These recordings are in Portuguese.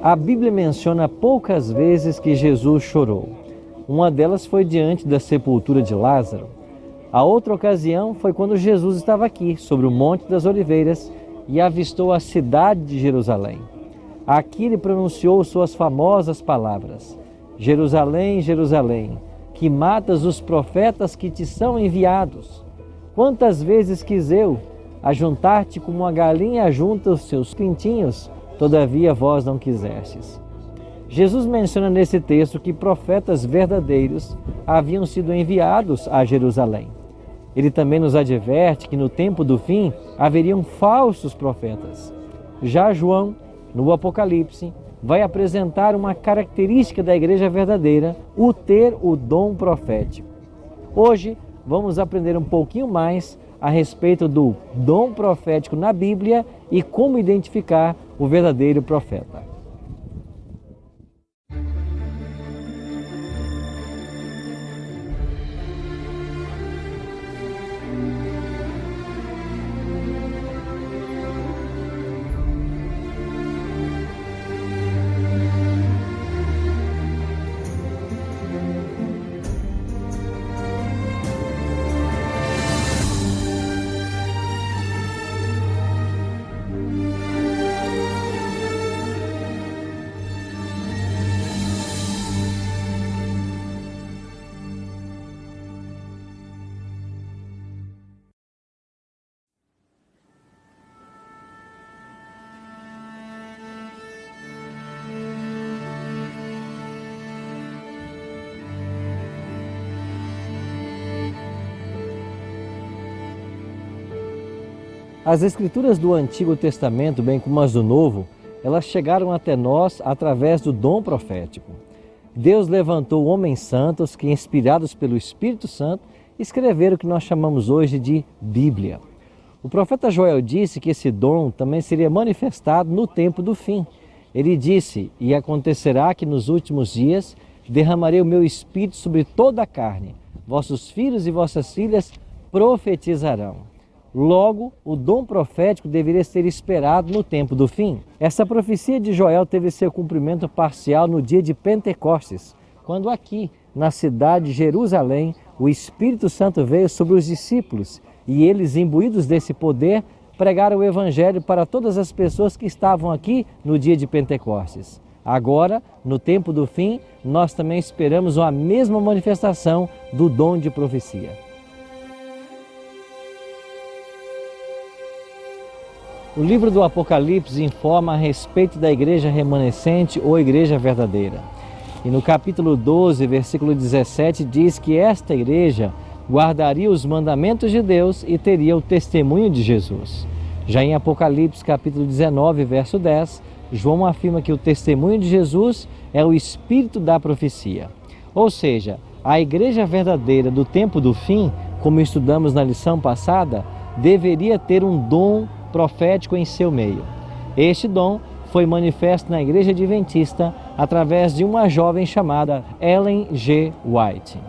A Bíblia menciona poucas vezes que Jesus chorou. Uma delas foi diante da sepultura de Lázaro. A outra ocasião foi quando Jesus estava aqui, sobre o Monte das Oliveiras, e avistou a cidade de Jerusalém. Aqui ele pronunciou suas famosas palavras: Jerusalém, Jerusalém, que matas os profetas que te são enviados. Quantas vezes quis eu ajuntar-te como uma galinha ajunta os seus pintinhos, todavia vós não quisestes. Jesus menciona nesse texto que profetas verdadeiros haviam sido enviados a Jerusalém. Ele também nos adverte que no tempo do fim haveriam falsos profetas. Já João, no Apocalipse, vai apresentar uma característica da igreja verdadeira, o ter o dom profético. Hoje vamos aprender um pouquinho mais a respeito do dom profético na Bíblia e como identificar o verdadeiro profeta. As Escrituras do Antigo Testamento, bem como as do Novo, elas chegaram até nós através do dom profético. Deus levantou homens santos que, inspirados pelo Espírito Santo, escreveram o que nós chamamos hoje de Bíblia. O profeta Joel disse que esse dom também seria manifestado no tempo do fim. Ele disse: "E acontecerá que nos últimos dias derramarei o meu Espírito sobre toda a carne. Vossos filhos e vossas filhas profetizarão." Logo, o dom profético deveria ser esperado no tempo do fim. Essa profecia de Joel teve seu cumprimento parcial no dia de Pentecostes, quando aqui, na cidade de Jerusalém, o Espírito Santo veio sobre os discípulos e eles, imbuídos desse poder, pregaram o Evangelho para todas as pessoas que estavam aqui no dia de Pentecostes. Agora, no tempo do fim, nós também esperamos a mesma manifestação do dom de profecia. O livro do Apocalipse informa a respeito da igreja remanescente ou igreja verdadeira. E no capítulo 12, versículo 17, diz que esta igreja guardaria os mandamentos de Deus e teria o testemunho de Jesus. Já em Apocalipse, capítulo 19, verso 10, João afirma que o testemunho de Jesus é o espírito da profecia. Ou seja, a igreja verdadeira do tempo do fim, como estudamos na lição passada, deveria ter um dom profético em seu meio. Este dom foi manifesto na Igreja Adventista através de uma jovem chamada Ellen G. White.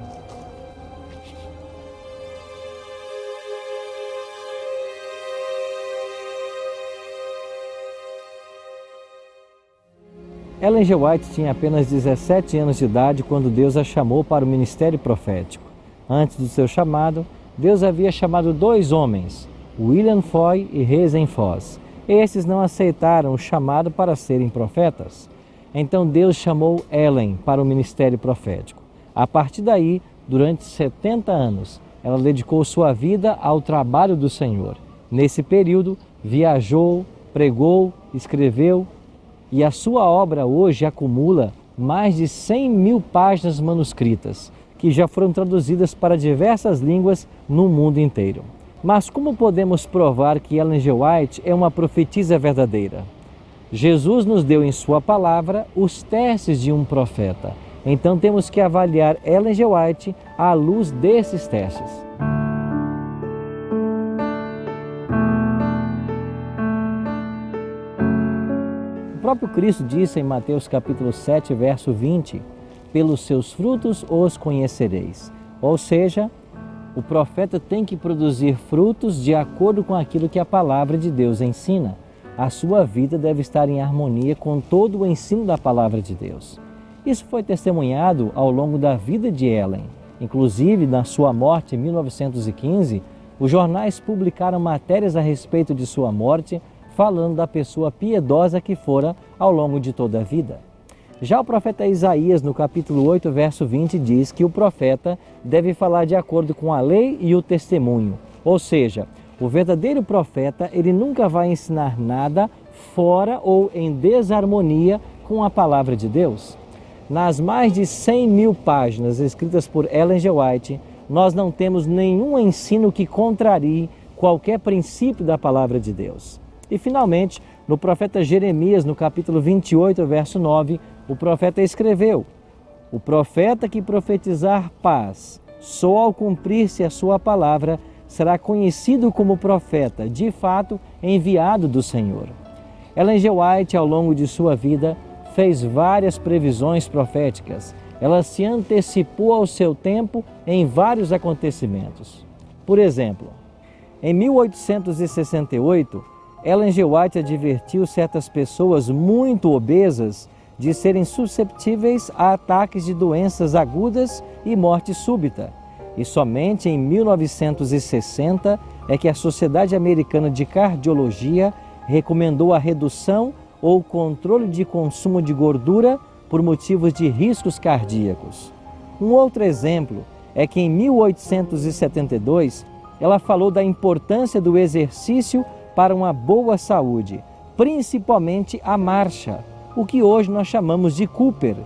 Ellen G. White tinha apenas 17 anos de idade quando Deus a chamou para o ministério profético. Antes do seu chamado, Deus havia chamado 2 homens, William Foy e Hazen Foss. Esses não aceitaram o chamado para serem profetas. Então Deus chamou Ellen para o ministério profético. A partir daí, durante 70 anos, ela dedicou sua vida ao trabalho do Senhor. Nesse período, viajou, pregou, escreveu, e a sua obra hoje acumula mais de 100.000 páginas manuscritas, que já foram traduzidas para diversas línguas no mundo inteiro. Mas como podemos provar que Ellen G. White é uma profetisa verdadeira? Jesus nos deu em sua palavra os testes de um profeta. Então temos que avaliar Ellen G. White à luz desses testes. O próprio Cristo disse em Mateus capítulo 7, verso 20, "Pelos seus frutos os conhecereis." Ou seja, o profeta tem que produzir frutos de acordo com aquilo que a palavra de Deus ensina. a sua vida deve estar em harmonia com todo o ensino da Palavra de Deus. Isso foi testemunhado ao longo da vida de Ellen. Inclusive, na sua morte em 1915, os jornais publicaram matérias a respeito de sua morte, falando da pessoa piedosa que fora ao longo de toda a vida. Já o profeta Isaías, no capítulo 8, verso 20, diz que o profeta deve falar de acordo com a lei e o testemunho. Ou seja, o verdadeiro profeta, ele nunca vai ensinar nada fora ou em desarmonia com a palavra de Deus. Nas mais de 100.000 páginas escritas por Ellen G. White, nós não temos nenhum ensino que contrarie qualquer princípio da palavra de Deus. E finalmente, no profeta Jeremias, no capítulo 28, verso 9, o profeta escreveu: o profeta que profetizar paz, só ao cumprir-se a sua palavra, será conhecido como profeta, de fato, enviado do Senhor. Ellen G. White, ao longo de sua vida, fez várias previsões proféticas. Ela se antecipou ao seu tempo em vários acontecimentos. Por exemplo, em 1868, Ellen G. White advertiu certas pessoas muito obesas de serem susceptíveis a ataques de doenças agudas e morte súbita. E somente em 1960 é que a Sociedade Americana de Cardiologia recomendou a redução ou controle de consumo de gordura por motivos de riscos cardíacos. Um outro exemplo é que em 1872 ela falou da importância do exercício para uma boa saúde, principalmente a marcha, o que hoje nós chamamos de Cooper,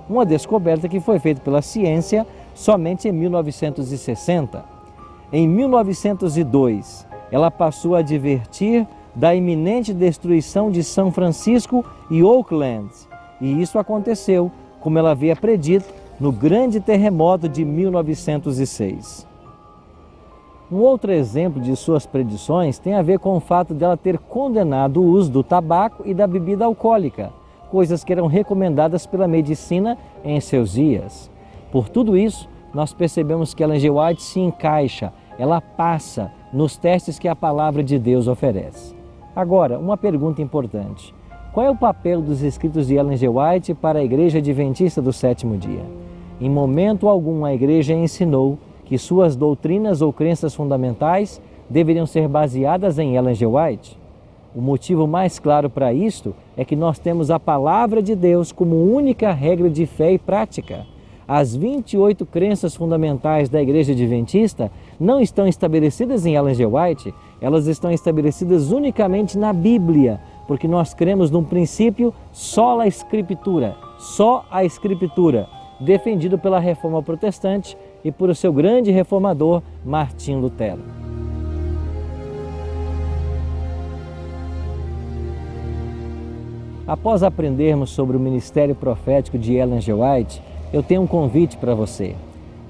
uma descoberta que foi feita pela ciência somente em 1960. Em 1902, ela passou a advertir da iminente destruição de São Francisco e Oakland, e isso aconteceu, como ela havia predito, no grande terremoto de 1906. Um outro exemplo de suas predições tem a ver com o fato dela ter condenado o uso do tabaco e da bebida alcoólica, coisas que eram recomendadas pela medicina em seus dias. Por tudo isso, nós percebemos que Ellen G. White se encaixa, ela passa nos testes que a palavra de Deus oferece. Agora, uma pergunta importante. Qual é o papel dos escritos de Ellen G. White para a Igreja Adventista do Sétimo Dia? Em momento algum, a Igreja ensinou que suas doutrinas ou crenças fundamentais deveriam ser baseadas em Ellen G. White. O motivo mais claro para isto é que nós temos a palavra de Deus como única regra de fé e prática. As 28 crenças fundamentais da Igreja Adventista não estão estabelecidas em Ellen G. White, elas estão estabelecidas unicamente na Bíblia, porque nós cremos num princípio sola Escritura, só a Escritura, defendido pela Reforma Protestante e por seu grande reformador, Martim Lutero. Após aprendermos sobre o ministério profético de Ellen G. White, eu tenho um convite para você.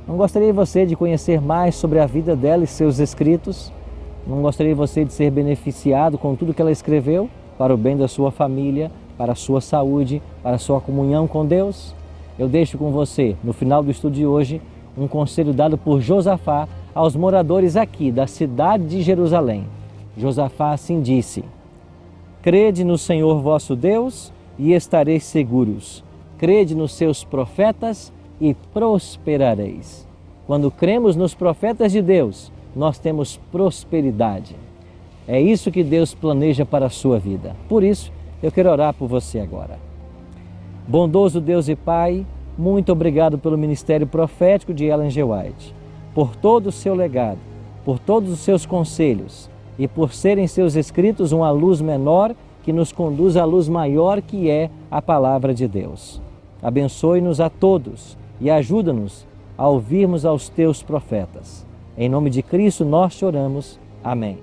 Não gostaria você de conhecer mais sobre a vida dela e seus escritos? Não gostaria você de ser beneficiado com tudo que ela escreveu para o bem da sua família, para a sua saúde, para a sua comunhão com Deus? Eu deixo com você, no final do estudo de hoje, um conselho dado por Josafá aos moradores aqui da cidade de Jerusalém. Josafá assim disse: crede no Senhor vosso Deus e estareis seguros. Crede nos seus profetas e prosperareis. Quando cremos nos profetas de Deus, nós temos prosperidade. É isso que Deus planeja para a sua vida. Por isso, eu quero orar por você agora. Bondoso Deus e Pai, muito obrigado pelo ministério profético de Ellen G. White, por todo o seu legado, por todos os seus conselhos e por serem seus escritos uma luz menor que nos conduz à luz maior que é a palavra de Deus. Abençoe-nos a todos e ajuda-nos a ouvirmos aos teus profetas. Em nome de Cristo nós te oramos. Amém.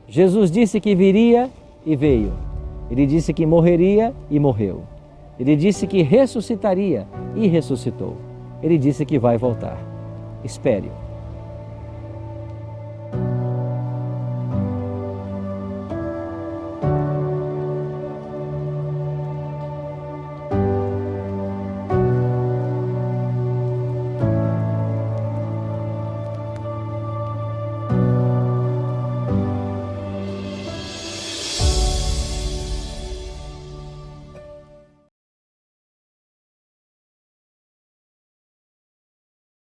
Jesus disse que viria e veio. Ele disse que morreria e morreu. Ele disse que ressuscitaria e ressuscitou. Ele disse que vai voltar. Espere-o.